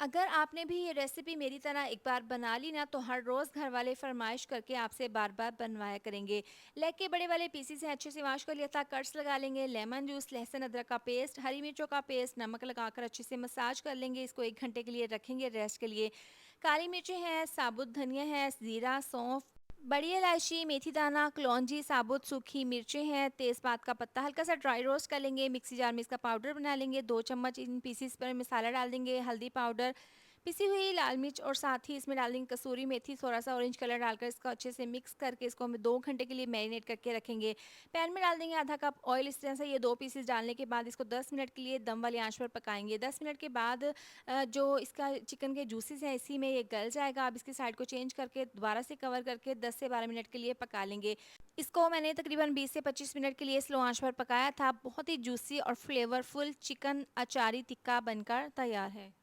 अगर आपने भी ये रेसिपी मेरी तरह एक बार बना ली ना, तो हर रोज़ घर वाले फरमाइश करके आपसे बार-बार बनवाया करेंगे। लेग के बड़े वाले पीसेस हैं, अच्छे से वॉश कर लिया था, कट्स लगा लेंगे, लेमन जूस, लहसुन अदरक का पेस्ट, हरी मिर्चों का पेस्ट, नमक लगाकर अच्छे से मसाज कर लेंगे। इसको 1 घंटे के लिए रखेंगे रेस्ट के लिए। काली मिर्चें हैं, साबुत धनिया है, ज़ीरा, सौंफ, बड़ी इलायची, मेथी दाना, कलौंजी, साबुत सूखी मिर्चें हैं, तेज़पात का पत्ता हल्का सा ड्राई रोस्ट कर लेंगे, मिक्सी जार में इसका पाउडर बना लेंगे, 2 चम्मच इन पीसेस पर मसाला डाल देंगे, हल्दी पाउडर, पिसी हुई लाल मिर्च और साथ ही इसमें डाल देंगे कसूरी मेथी, थोड़ा-सा ऑरेंज कलर डालकर इसको अच्छे से मिक्स करके इसको हम 2 घंटे के लिए मैरिनेट करके रखेंगे। पैन में डाल देंगे आधा कप ऑयल, इस तरह से ये 2 पीसेस डालने के बाद इसको 10 मिनट के लिए दम वाली आँच पर पकाएँगे। 10 मिनट के बाद जो इसका चिकन के जूसेस हैं इसी में ये गल जाएगा। अब इसकी साइड को चेंज करके दोबारा से कवर करके 10 से 12 मिनट के लिए पका लेंगे। इसको मैंने तकरीबन 20 से 25 मिनट के लिए स्लो आँच पर पकाया था। बहुत ही जूसी और फ्लेवरफुल चिकन अचारी टिक्का बनकर तैयार है।